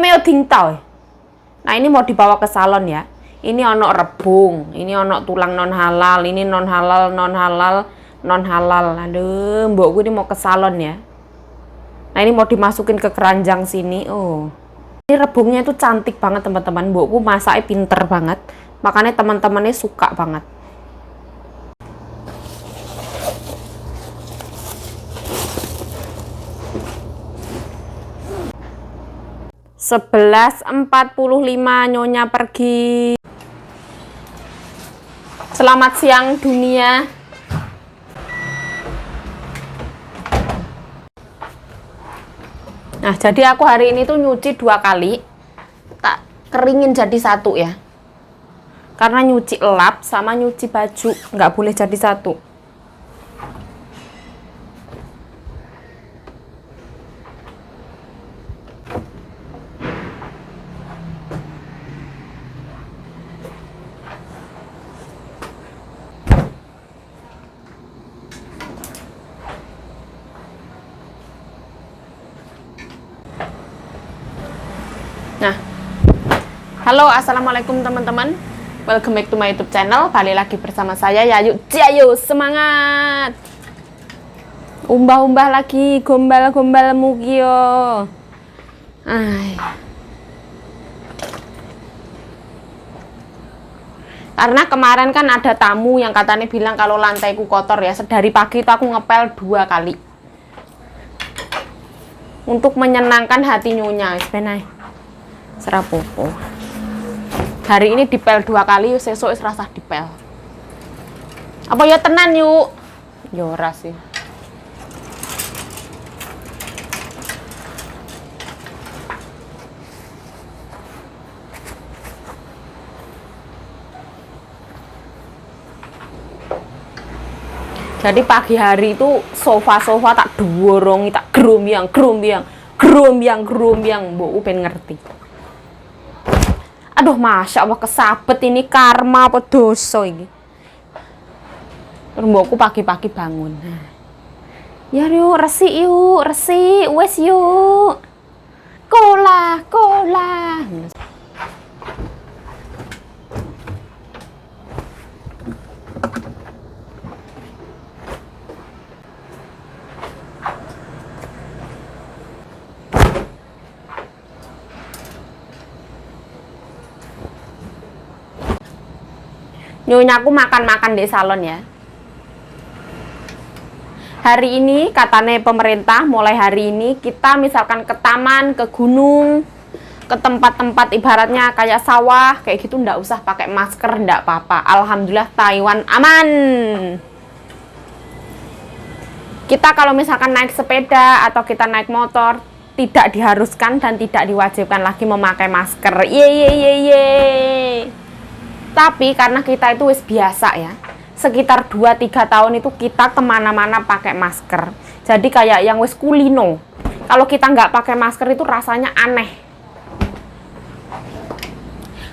meo dingtau. Nah, ini mau dibawa ke salon ya. Ini ono rebung, ini ono tulang non halal, ini non halal, non halal, non halal. Aduh, mbokku ini mau ke salon ya. Nah, ini mau dimasukin ke keranjang sini. Oh. Ini rebungnya itu cantik banget, teman-teman. Mbokku masaknya pinter banget. Makanya teman-temannya suka banget. (11.45) Nyonya pergi. Selamat siang dunia. Nah, jadi aku hari ini tuh nyuci 2 kali. Tak keringin jadi 1 ya. Karena nyuci lap sama nyuci baju nggak boleh jadi 1. Nah, halo, assalamualaikum teman-teman. Welcome back to my YouTube channel. Balik lagi bersama saya Yayu. Ayo semangat. Umbah-umbah lagi, gombal-gombal mukio. Karena kemarin kan ada tamu yang katanya bilang kalau lantaiku kotor ya. Dari pagi itu aku ngepel 2 kali. Untuk menyenangkan hati nyonya, sebenarnya. Serapopo. Hari ini dipel 2 kali, sesuk wis rasah dipel. Apa ya tenan yuk? Ya ora sih. Jadi pagi hari itu sofa-sofa tak dorongi, tak gerombyang, mbokku pengen ngerti. Aduh, masya Allah, kesabet ini karma apa dosa ini. Terus mbokku pagi-pagi bangun. Ya yuk, resik, wes yuk. Kolah. Nyonya aku makan-makan di salon ya. Hari ini katanya pemerintah mulai hari ini kita misalkan ke taman, ke gunung, ke tempat-tempat ibaratnya kayak sawah, kayak gitu ndak usah pakai masker, ndak apa-apa. Alhamdulillah Taiwan aman. Kita kalau misalkan naik sepeda atau kita naik motor tidak diharuskan dan tidak diwajibkan lagi memakai masker. Ye. Tapi karena kita itu wis biasa ya, sekitar 2-3 tahun itu kita kemana-mana pakai masker. Jadi kayak yang wis kulino. Kalau kita nggak pakai masker itu rasanya aneh.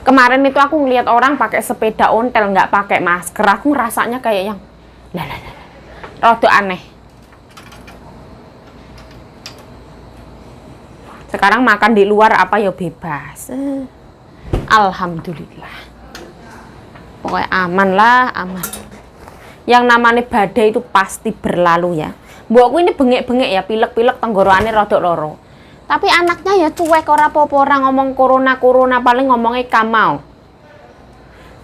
Kemarin itu aku ngeliat orang pakai sepeda ontel nggak pakai masker. Aku rasanya kayak yang rada aneh. Sekarang makan di luar apa ya bebas. Alhamdulillah. Pokoknya aman lah, aman. Yang namanya badai itu pasti berlalu ya. Mbokku ini bengek-bengek ya, pilek-pilek tenggorokannya rodok loro. Tapi anaknya ya cuek, ora apa-apa, ora ngomong corona, paling ngomongnya kamau.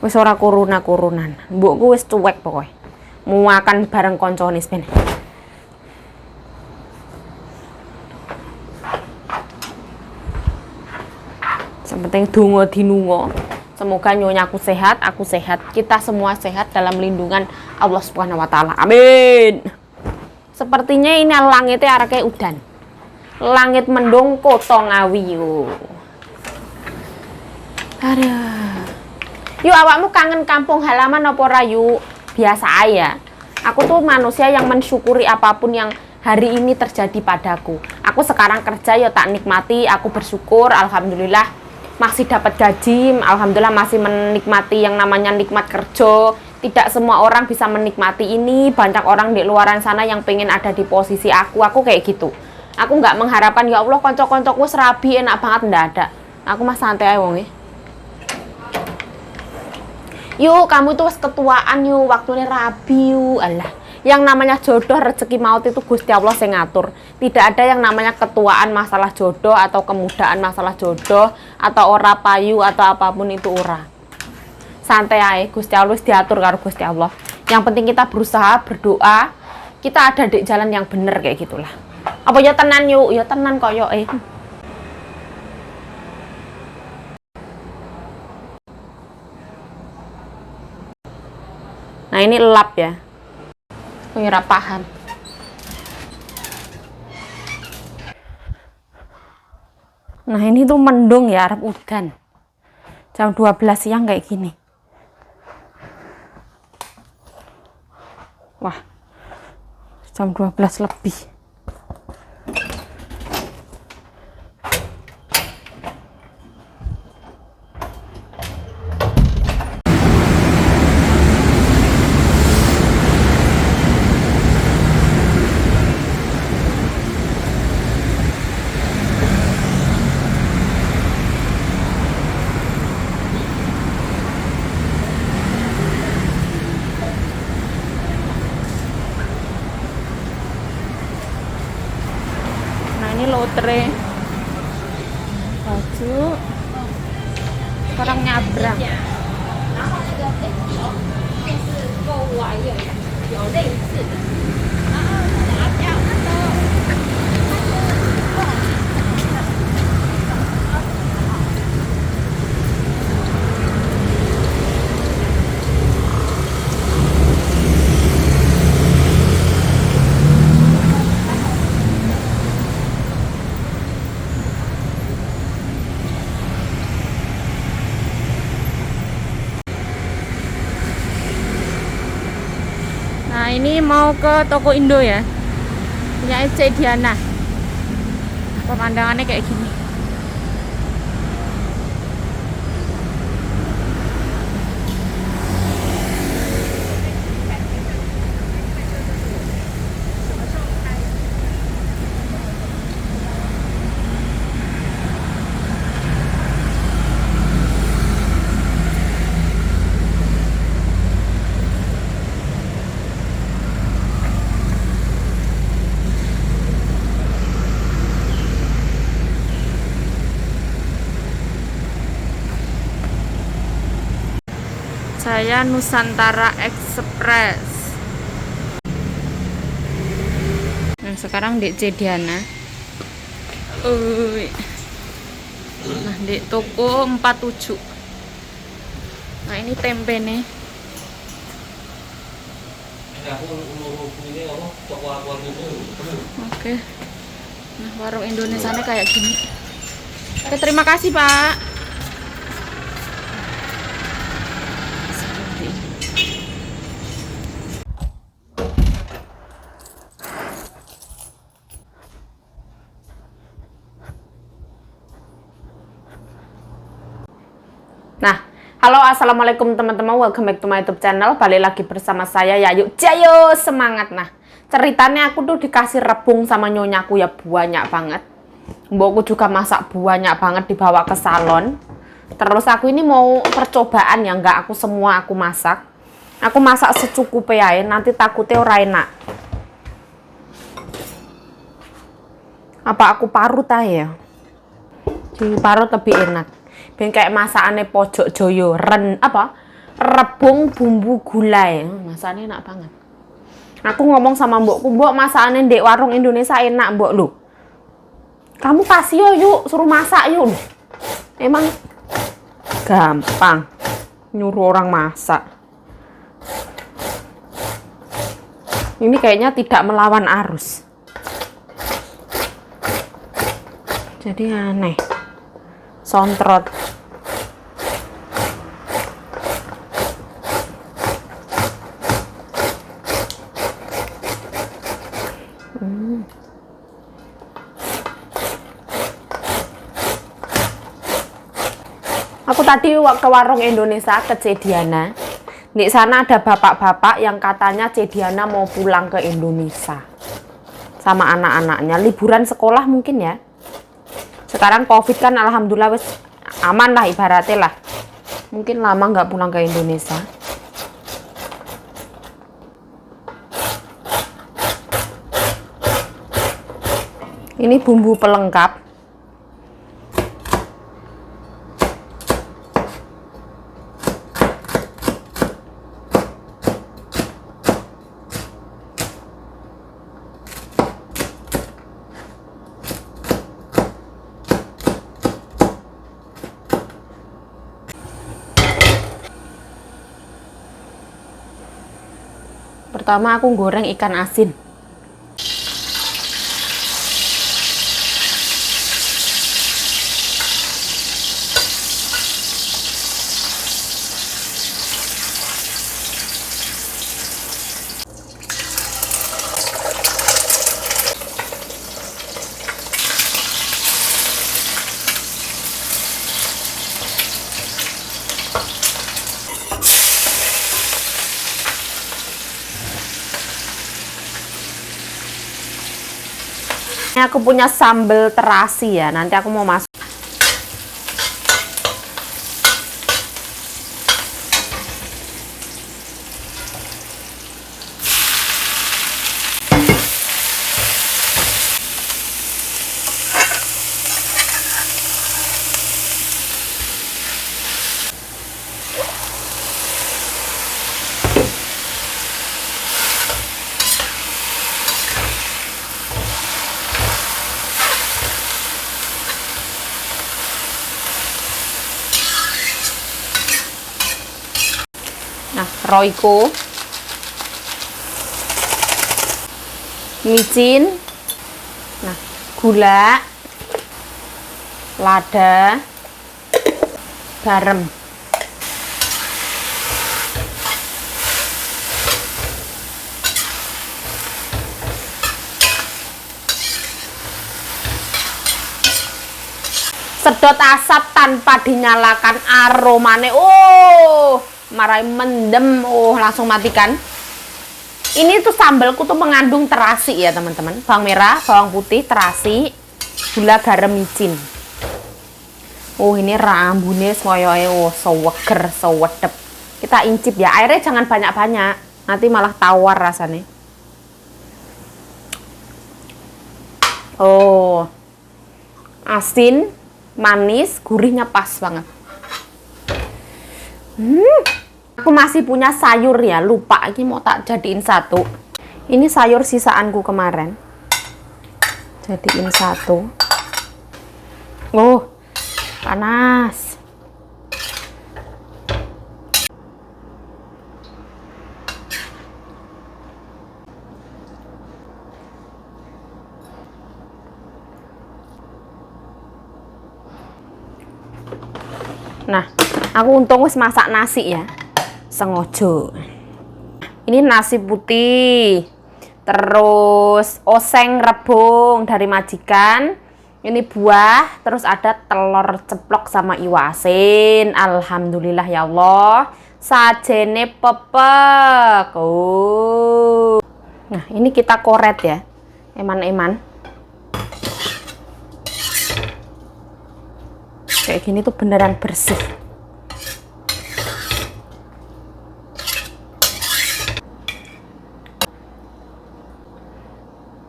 Wis ora coronan. Mbokku wis cuek pokoknya. Mau makan bareng koncone ben. Sepenting donga dinunga. Semoga nyonyaku sehat, aku sehat, kita semua sehat dalam lindungan Allah Subhanahu wa taala. Amin. Sepertinya ini langitnya arake udan. Langit mendung kota Ngawi yo. Aduh. Yuk awakmu kangen kampung halaman apa ora yuk? Biasa aja. Aku tuh manusia yang mensyukuri apapun yang hari ini terjadi padaku. Aku sekarang kerja ya tak nikmati, aku bersyukur, alhamdulillah. Masih dapat gaji, alhamdulillah masih menikmati yang namanya nikmat kerja. Tidak semua orang bisa menikmati ini. Banyak orang di luaran sana yang pengen ada di posisi aku kayak gitu. Aku nggak mengharapkan ya Allah konco-koncoku serabi enak banget, ndak ada. Aku mah santai ae wonge. Yuk, kamu tuh ketuaan yuk, waktunya rabi yuk. Alah, yang namanya jodoh rezeki maut itu Gusti Allah yang ngatur. Tidak ada yang namanya ketuaan masalah jodoh atau kemudaan masalah jodoh atau ora payu atau apapun itu ora. Santai aja, Gusti Allah diatur karo Gusti Allah. Yang penting kita berusaha, berdoa, kita ada di jalan yang bener kayak gitulah. Apa ya tenan yuk, ya tenan koyo Nah ini lap ya. Aku ngira paham. Nah ini tuh mendung ya, arep udan. Jam 12 siang kayak gini. Wah, jam 12 lebih. Ini lotre baju sekarang nyabrang. Nah ini mau ke toko Indo ya, punya C Diana. Pemandangannya kayak gini. Saya Nusantara Express. Nah sekarang di C Diana. Nah di toko 47. Nah ini tempe nih. Oke. Nah warung Indonesia kayak gini. Oke terima kasih Pak. Nah, halo assalamualaikum teman-teman, welcome back to my YouTube channel. Balik lagi bersama saya Yayu Jayo, semangat. Nah, ceritanya aku tuh dikasih rebung sama nyonyaku ya banyak banget. Mbokku juga masak banyak banget dibawa ke salon. Terus aku ini mau percobaan ya, nggak aku semua aku masak. Aku masak secukupnya ya, nanti takutnya ora enak. Apa aku parut aja ya? Diparut lebih enak. Ben kayak masakane pojok joyo rebung bumbu gulai, masakane enak banget. Aku ngomong sama mbokku, mbok masakane ndek warung Indonesia enak mbok lu. Kamu kasih yuk, suruh masak yuk. Emang gampang nyuruh orang masak. Ini kayaknya tidak melawan arus. Jadi aneh. Sontrot. Aku tadi ke warung Indonesia ke C Diana. Di sana ada bapak-bapak yang katanya C Diana mau pulang ke Indonesia. sama anak-anaknya. Liburan sekolah mungkin ya. Sekarang COVID kan alhamdulillah wis aman lah ibaratnya lah. Mungkin lama nggak pulang ke Indonesia. Ini bumbu pelengkap. Pertama aku goreng ikan asin. Ini aku punya sambal terasi ya, nanti aku mau masuk. Nah, roiko, micin, nah, gula, lada, garam. Sedot asap tanpa dinyalakan, aromane marai mendem, langsung matikan. Ini tuh sambalku tuh mengandung terasi ya teman-teman, bawang merah, bawang putih, terasi, gula, garam, micin. Ini rambune semuanya seweger, sewedep. Kita incip ya, airnya jangan banyak-banyak, nanti malah tawar rasanya. Asin, manis, gurihnya pas banget. Aku masih punya sayur ya, lupa ini mau tak jadiin satu. Ini sayur sisaanku kemarin, jadiin satu. Panas. Nah, aku untung wis masak nasi ya, sengojo. Ini nasi putih, terus oseng rebung dari majikan, ini buah, terus ada telur ceplok sama iwa asin. Alhamdulillah ya Allah, sajene pepek. Nah, ini kita koret ya, eman-eman. Kayak gini tuh beneran bersih.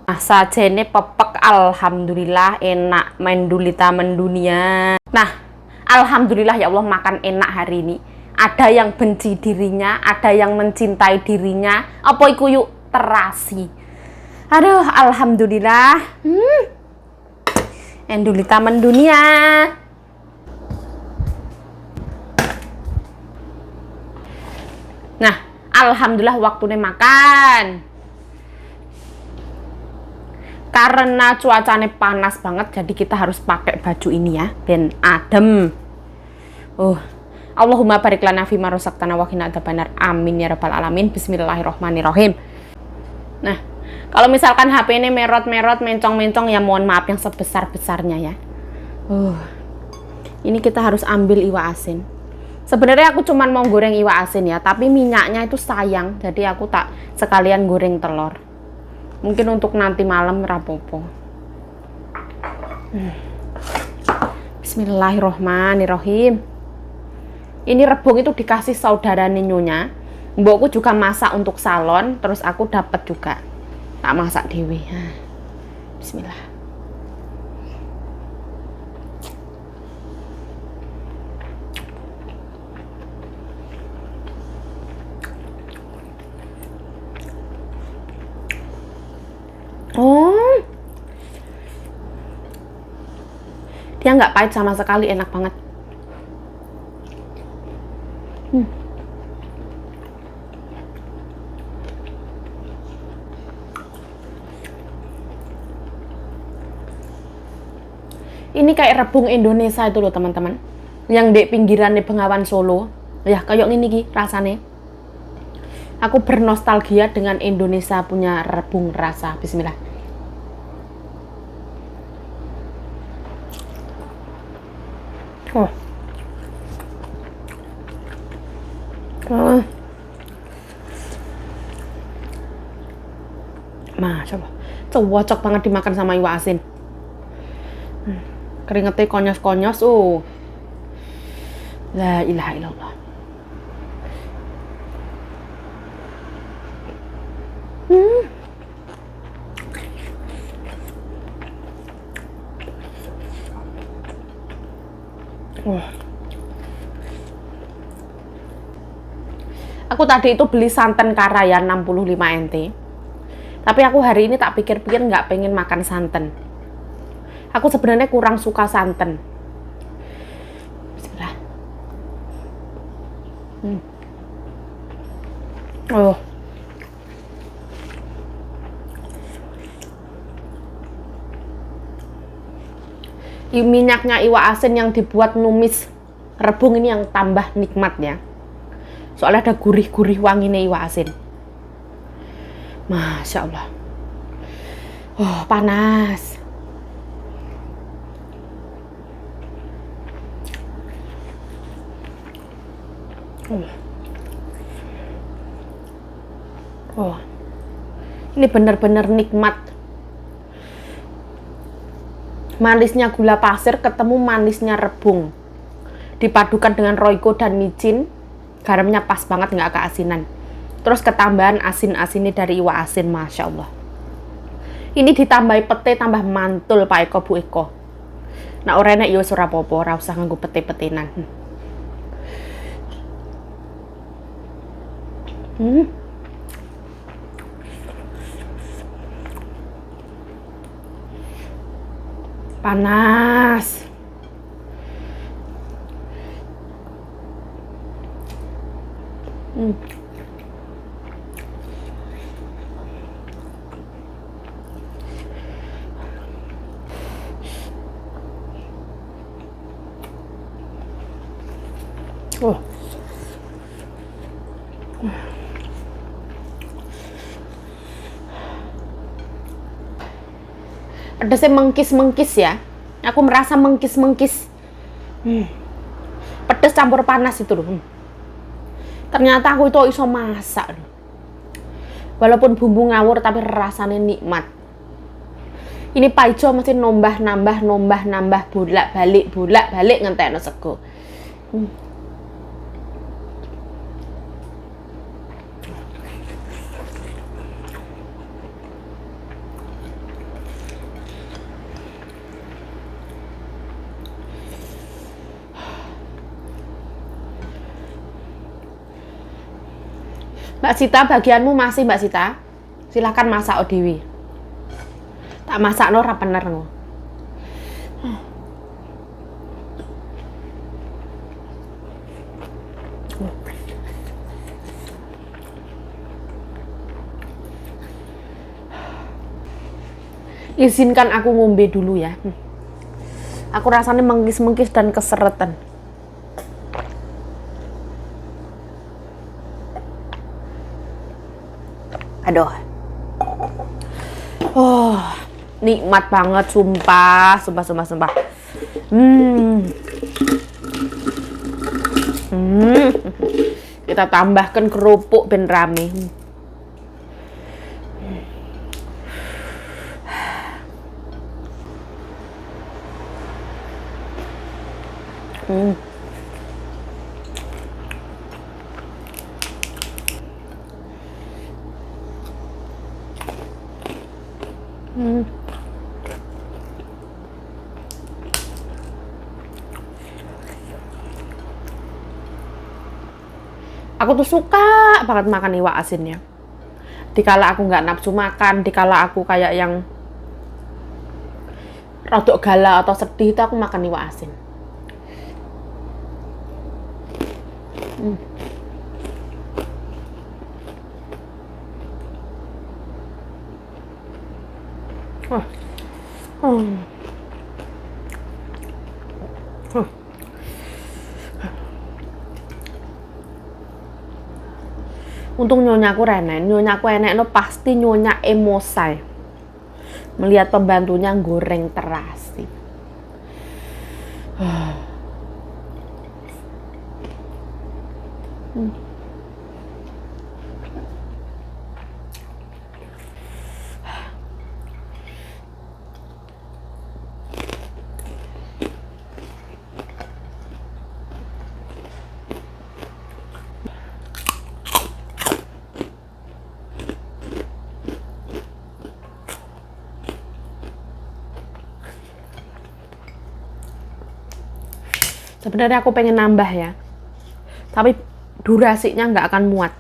Nah, sajene pepek, alhamdulillah enak, mendulita mendunia. Nah, alhamdulillah ya Allah, makan enak hari ini. Ada yang benci dirinya, ada yang mencintai dirinya. Apa iku yuk terasi. Aduh, alhamdulillah. Mendulita mendunia. Nah, alhamdulillah waktunya makan. Karena cuacanya panas banget, jadi kita harus pakai baju ini ya, ben adem. Allahumma barik lana fima razaqtana wa qina adzabannar. Amin ya rabbal alamin. Bismillahirrahmanirrahim. Nah, kalau misalkan HP ini merot-merot, mencong-mencong, ya mohon maaf yang sebesar-besarnya ya. Ini kita harus ambil iwa asin. Sebenarnya aku cuman mau goreng iwa asin ya, tapi minyaknya itu sayang, jadi aku tak sekalian goreng telur. Mungkin untuk nanti malam rapopo. Bismillahirrohmanirrohim. Ini rebung itu dikasih saudara Nyonya. Mbokku juga masak untuk salon, terus aku dapat juga. Tak masak dewe. Bismillah. Oh, dia nggak pahit sama sekali, enak banget. Ini kayak rebung Indonesia itu loh teman-teman, yang di pinggiran di Bengawan Solo. Ya kayak ini ki rasanya. Aku bernostalgia dengan Indonesia punya rebung rasa. Bismillah. Oh. Masya Allah, cocok banget dimakan sama iwak asin. Keringetnya konyos-konyos. La ilaha illallah. Aku tadi itu beli santan Karayan 65 NT. Tapi aku hari ini tak pikir-pikir nggak pengen makan santan. Aku sebenarnya kurang suka santan. Bismillah. Oh. Minyaknya iwak asin yang dibuat numis rebung ini yang tambah nikmatnya. Soalnya ada gurih-gurih wanginya iwak asin. Masya Allah. Oh, panas. Oh, ini benar-benar nikmat. Manisnya gula pasir ketemu manisnya rebung, dipadukan dengan roiko dan micin. Garamnya pas banget, nggak keasinan. Terus ketambahan asin-asinnya dari iwak asin. Masya Allah. Ini ditambahi pete tambah mantul Pak Eko Bu Eko. Nah orangnya yo surapopo, ora usah nganggo pete-petenan. Panas. Oh. Pedasnya mengkis-mengkis ya. Aku merasa mengkis-mengkis. Pedas campur panas itu loh. Ternyata aku itu iso masak. Walaupun bumbu ngawur tapi rasanya nikmat. Ini Pak Ijo mesti nambah bolak-balik ngentekno sego. Mbak Sita, bagianmu masih Mbak Sita. Silahkan masak Odewi. Tak masak no bener no. Izinkan aku ngombe dulu ya. Aku rasanya mengkis-mengkis dan keseretan. Aduh. Oh, nikmat banget sumpah. Kita tambahkan kerupuk ben rame. Hmm. Hmm. Aku tuh suka banget makan iwak asinnya. Dikala aku nggak nafsu makan, dikala aku kayak yang rodok galau atau sedih, itu aku makan iwak asin. Hmm. Oh. Oh. Oh. Untung nyonyaku renen, nyonyaku enek no pasti nyonya emosai melihat pembantunya goreng terasi. Sebenarnya aku pengen nambah ya, tapi durasinya nggak akan muat.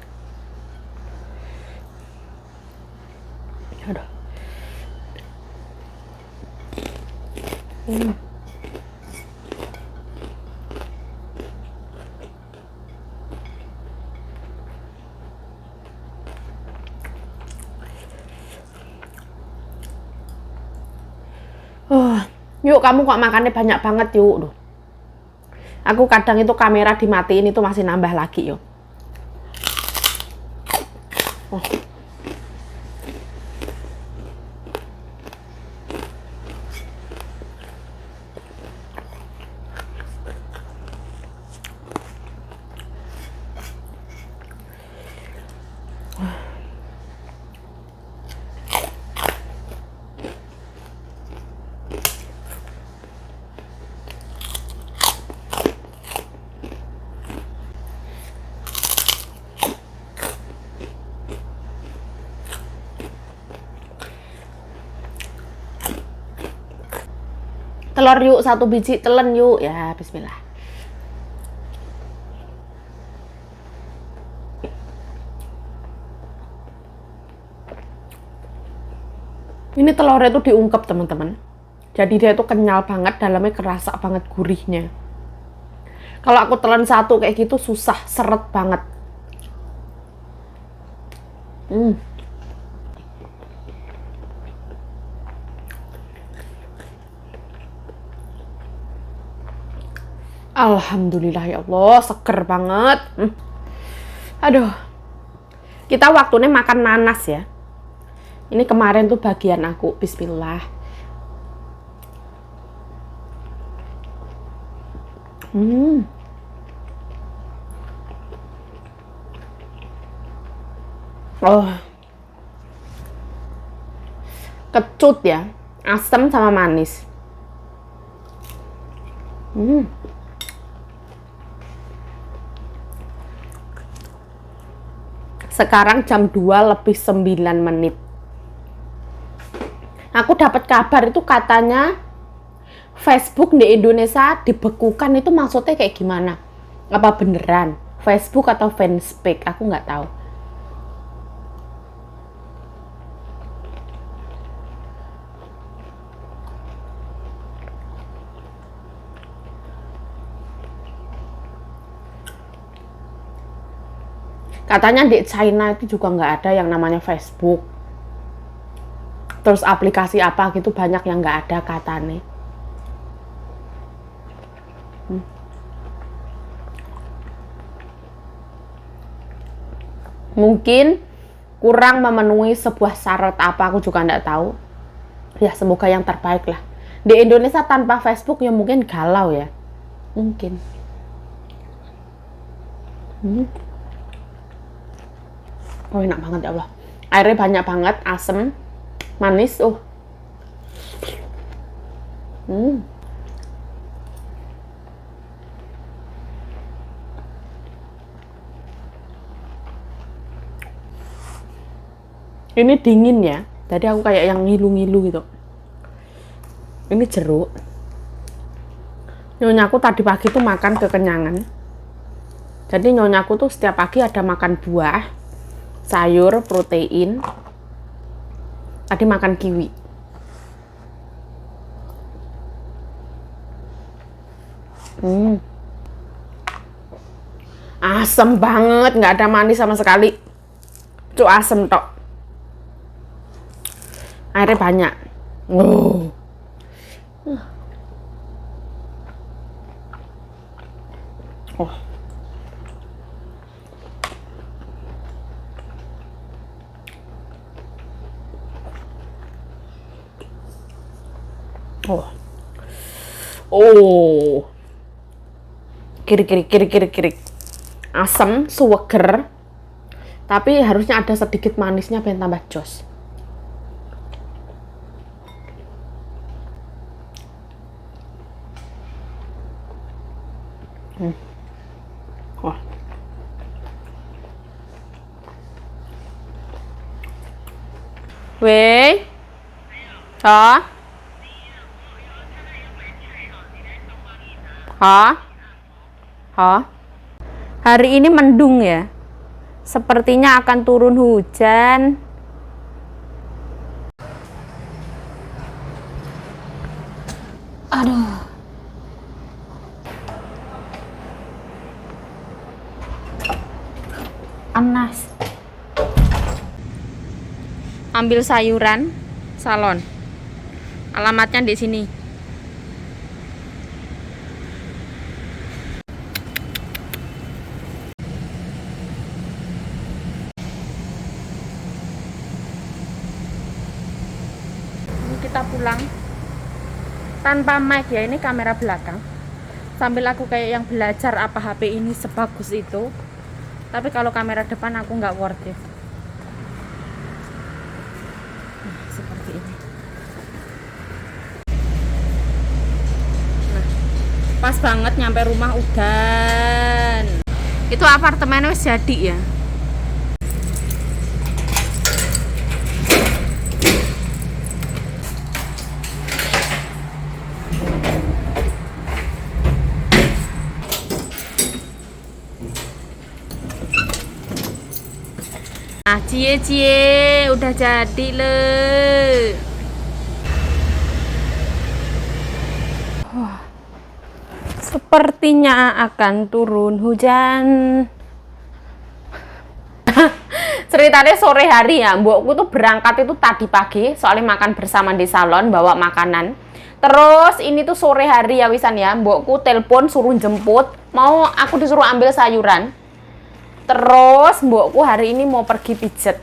Aduh. Yuk kamu kok makannya banyak banget yuk. Duh. Aku kadang itu kamera dimatiin itu masih nambah lagi yuk. Oh. Telur yuk, 1 biji telen yuk. Ya, bismillah. Ini telurnya tuh diungkep, teman-teman. Jadi dia tuh kenyal banget, dalamnya kerasa banget gurihnya. Kalau aku telan 1 kayak gitu susah, seret banget. Alhamdulillah ya Allah, seger banget. Aduh, kita waktunya makan nanas ya. Ini kemarin tuh bagian aku, bismillah. Oh, kecut ya, asam sama manis. Sekarang jam 2:09. Aku dapat kabar itu katanya Facebook di Indonesia dibekukan, itu maksudnya kayak gimana? Apa beneran? Facebook atau fanspage? Aku nggak tahu. Katanya di China itu juga nggak ada yang namanya Facebook. Terus aplikasi apa gitu banyak yang nggak ada katanya. Mungkin kurang memenuhi sebuah syarat apa, aku juga nggak tahu. Ya semoga yang terbaik lah. Di Indonesia tanpa Facebook ya mungkin galau ya. Mungkin. Oh enak banget ya Allah. Airnya banyak banget, asem, manis. Ini dingin ya, tadi aku kayak yang ngilu-ngilu gitu. Ini jeruk. Nyonyaku tadi pagi tuh makan kekenyangan. Jadi nyonyaku tuh setiap pagi ada makan buah, sayur, protein. Tadi makan kiwi. Asem banget, nggak ada manis sama sekali. Cuk asem tok. Airnya banyak. Oh. Oh. Oh. Oh. Kiri. Asam, suweger. Tapi harusnya ada sedikit manisnya biar tambah jos. Wah. Wei. Hả? Hả? Hari ini mendung ya. Sepertinya akan turun hujan. Aduh. Panas. Ambil sayuran, salon. Alamatnya di sini. Ini kita pulang tanpa mic ya, ini kamera belakang. Sambil aku kayak yang belajar apa HP ini sebagus itu. Tapi kalau kamera depan aku nggak worth it. Nah, seperti ini. Nah, pas banget nyampe rumah udan. Itu apartemennya wis jadi ya. Nah, cie udah jadi le. Wah, sepertinya akan turun hujan. Ceritanya sore hari ya, mbokku tuh berangkat itu tadi pagi, soalnya makan bersama di salon, bawa makanan. Terus ini tuh sore hari ya wisan ya, mbokku telepon suruh jemput, mau aku disuruh ambil sayuran. Terus mbokku hari ini mau pergi pijet.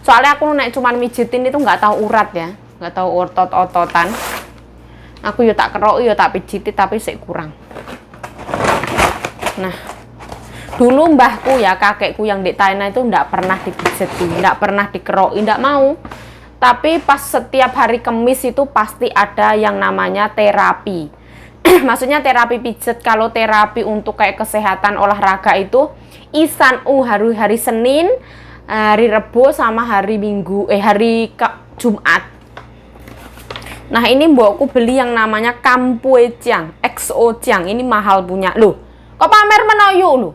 Soalnya aku nek cuman mijitin itu nggak tahu urat ya, nggak tahu otot-ototan. Aku yo tak kerok yo tak pijiti tapi sik kurang. Nah, dulu mbahku ya, kakekku yang di Thailand itu nggak pernah dipijeti, nggak pernah dikeroki, nggak mau. Tapi pas setiap hari Kamis itu pasti ada yang namanya terapi. Maksudnya terapi pijet. Kalau terapi untuk kayak kesehatan olahraga itu Isan hari Senin, hari Rebo sama hari Minggu, hari Jumat. Nah, ini mbokku beli yang namanya Kampue Chiang, XO Chiang. Ini mahal punya. Loh, kok pamer menoyo loh?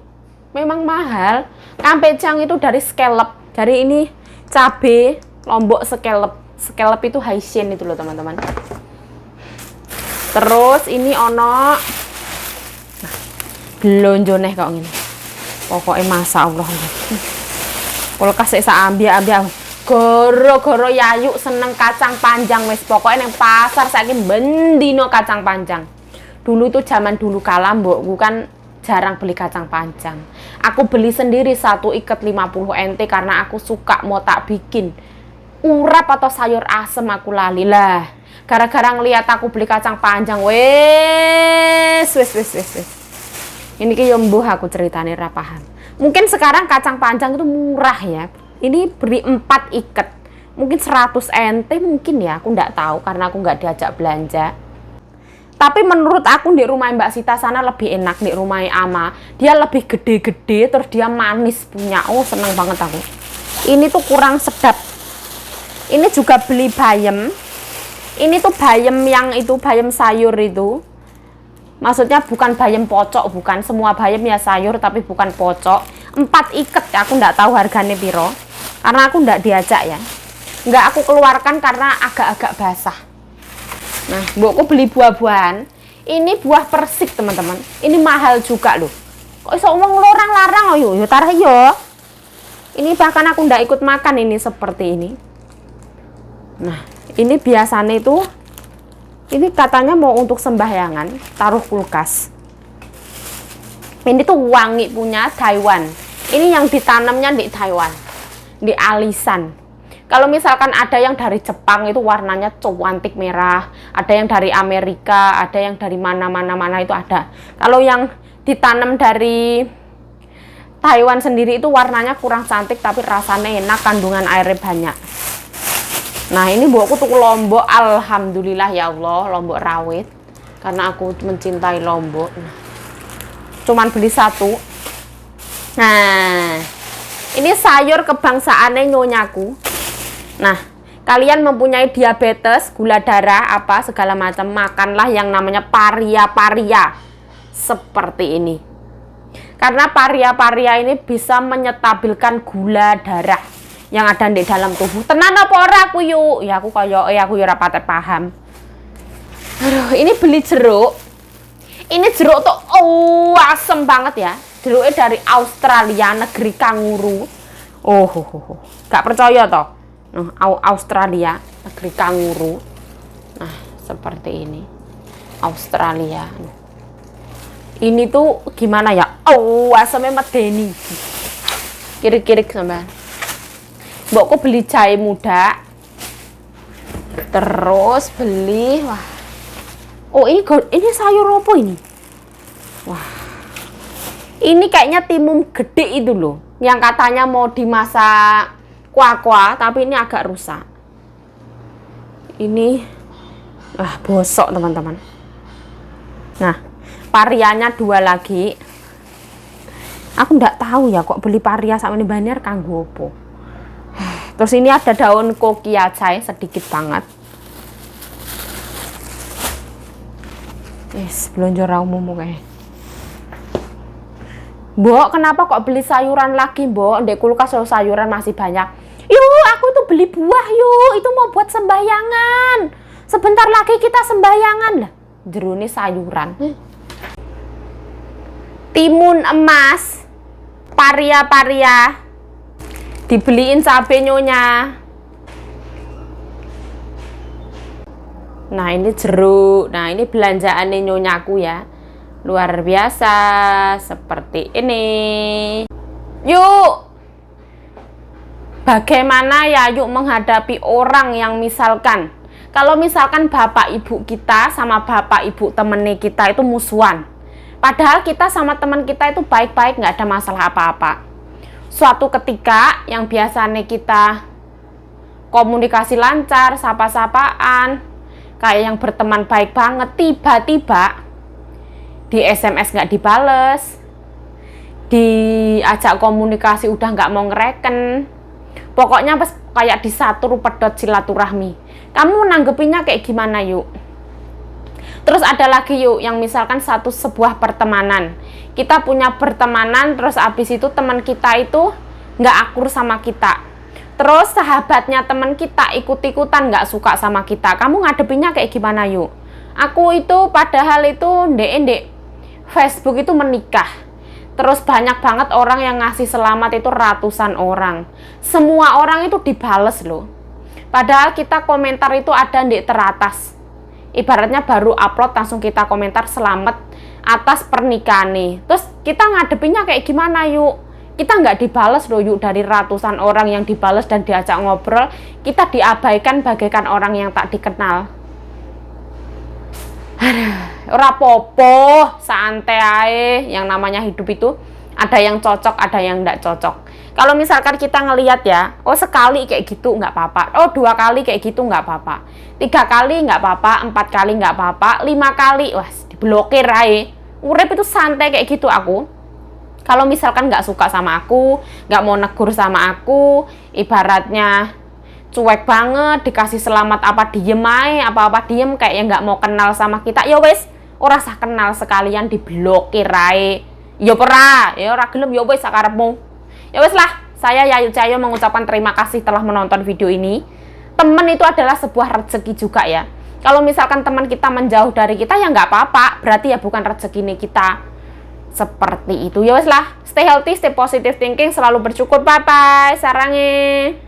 Memang mahal. Kampue Chiang itu dari scallop. Dari ini cabe Lombok scallop. Scallop itu Haishin itu loh, teman-teman. Terus ini ono belonjo neh kok ngene. Pokoknya masa Allah. Kulkas saya ambil goro-goro yayu seneng kacang panjang wis. Pokoknya nang pasar saiki bendino kacang panjang. Dulu itu zaman dulu kala mbokku kan jarang beli kacang panjang. Aku beli sendiri 1 ikat 50 NT karena aku suka mau tak bikin. Urap atau sayur asem aku lali lah. Gara-gara ngeliat aku beli kacang panjang, wes. Ini ki yo mbuh aku ceritane ra paham. Mungkin sekarang kacang panjang itu murah ya. Ini beri 4 ikat. Mungkin 100 NT mungkin ya, aku nggak tahu karena aku nggak diajak belanja. Tapi menurut aku di rumah Mbak Sita sana lebih enak, di rumah Ama. Dia lebih gede-gede terus dia manis punya. Oh, seneng banget aku. Ini tuh kurang sedap. Ini juga beli bayam. Ini tuh bayam yang itu bayam sayur itu. Maksudnya bukan bayam pocok, bukan. Semua bayam ya sayur tapi bukan pocok. 4 iket, aku nggak tahu harganya piro. Karena aku nggak diajak ya. Nggak aku keluarkan karena agak-agak basah. Nah, mbokku beli buah-buahan. Ini buah persik, teman-teman. Ini mahal juga loh. Kok iso ngomong larang-larang oh yo tarah yo. Ini bahkan aku nggak ikut makan ini seperti ini. Nah, ini biasanya itu ini katanya mau untuk sembahyangan, taruh kulkas. Ini tuh wangi punya Taiwan. Ini yang ditanamnya di Taiwan, di alisan. Kalau misalkan ada yang dari Jepang itu warnanya cantik merah, ada yang dari Amerika, ada yang dari mana-mana itu ada. Kalau yang ditanam dari Taiwan sendiri itu warnanya kurang cantik tapi rasanya enak, kandungan airnya banyak. Nah, ini mbokku tuku lombok, alhamdulillah ya Allah, lombok rawit. Karena aku mencintai lombok. Nah, cuman beli 1. Nah, ini sayur kebangsaannya nyonyaku. Nah, kalian mempunyai diabetes, gula darah, apa segala macam, makanlah yang namanya paria-paria. Seperti ini. Karena paria-paria ini bisa menyetabilkan gula darah yang ada di dalam tubuh. Tenan apa ora aku yuk? Ya aku koyo aku ya ora pate paham. Aduh, ini beli jeruk. Ini jeruk tuh asem banget ya. Jeruknya dari Australia, negeri kanguru. Gak percaya toh? Australia, negeri kanguru. Nah, seperti ini. Australia. Ini tuh gimana ya? Asemnya medeni. Kiri-kiri sampean. Mbokku beli jahe muda. Terus beli ini sayur apa ini? Wah. Ini kayaknya timun gede itu loh, yang katanya mau dimasak kuah-kuah, tapi ini agak rusak. Ini bosok, teman-teman. Nah, parianya 2 lagi. Aku nggak tahu ya kok beli paria sama ini banyak kanggo opo. Terus ini ada daun kokiacai sedikit banget. Belanja umum kayak. Mbok, kenapa kok beli sayuran lagi, Mbok? Ndek kulkas sayuran masih banyak. Yuk, aku tuh beli buah yuk. Itu mau buat sembahyangan. Sebentar lagi kita sembahyangan lah. Jerone sayuran. Timun emas, paria-paria. Dibeliin cabe nyonya. Nah, ini jeruk. Nah, ini belanjaannya nyonyaku ya. Luar biasa. Seperti ini. Yuk. Bagaimana ya yuk menghadapi orang yang misalkan. Kalau misalkan bapak ibu kita sama bapak ibu temennya kita itu musuhan. Padahal kita sama teman kita itu baik-baik, nggak ada masalah apa-apa. Suatu ketika yang biasanya kita komunikasi lancar, sapa-sapaan, kayak yang berteman baik banget, tiba-tiba di SMS nggak dibales, diajak komunikasi udah nggak mau ngereken, pokoknya pas kayak disatur pedot silaturahmi. Kamu nanggepinnya kayak gimana yuk? Terus ada lagi yuk yang misalkan sebuah pertemanan. Kita punya pertemanan, terus abis itu teman kita itu nggak akur sama kita. Terus sahabatnya teman kita ikut-ikutan nggak suka sama kita. Kamu ngadepinnya kayak gimana yuk? Aku itu padahal itu ndek Facebook itu menikah. Terus banyak banget orang yang ngasih selamat itu ratusan orang. Semua orang itu dibales loh. Padahal kita komentar itu ada ndek teratas. Ibaratnya baru upload langsung kita komentar selamat atas pernikahan nih. Terus kita ngadepinnya kayak gimana yuk? Kita nggak dibales loh yuk, dari ratusan orang yang dibales dan diajak ngobrol, kita diabaikan bagaikan orang yang tak dikenal. Ora popo, santai ae. Yang namanya hidup itu ada yang cocok, ada yang nggak cocok. Kalau misalkan kita ngelihat ya, sekali kayak gitu nggak apa-apa, 2 kali kayak gitu nggak apa-apa, 3 kali nggak apa-apa, 4 kali nggak apa-apa, 5 kali, diblokir aja. Urip itu santai kayak gitu aku. Kalau misalkan nggak suka sama aku, nggak mau negur sama aku, ibaratnya cuek banget, dikasih selamat apa diem ae, apa-apa diem kayak yang nggak mau kenal sama kita. Ya wes, ora sah kenal sekalian diblokir ae. Ya ora gelem ya wes sakarepmu. Ya wes lah, saya Yayu Cahyo mengucapkan terima kasih telah menonton video ini. Teman itu adalah sebuah rezeki juga ya. Kalau misalkan teman kita menjauh dari kita ya nggak apa-apa, berarti ya bukan rezeki nih kita. Seperti itu. Ya wes lah, stay healthy, stay positive thinking, selalu bersyukur. Bye bye, sarange.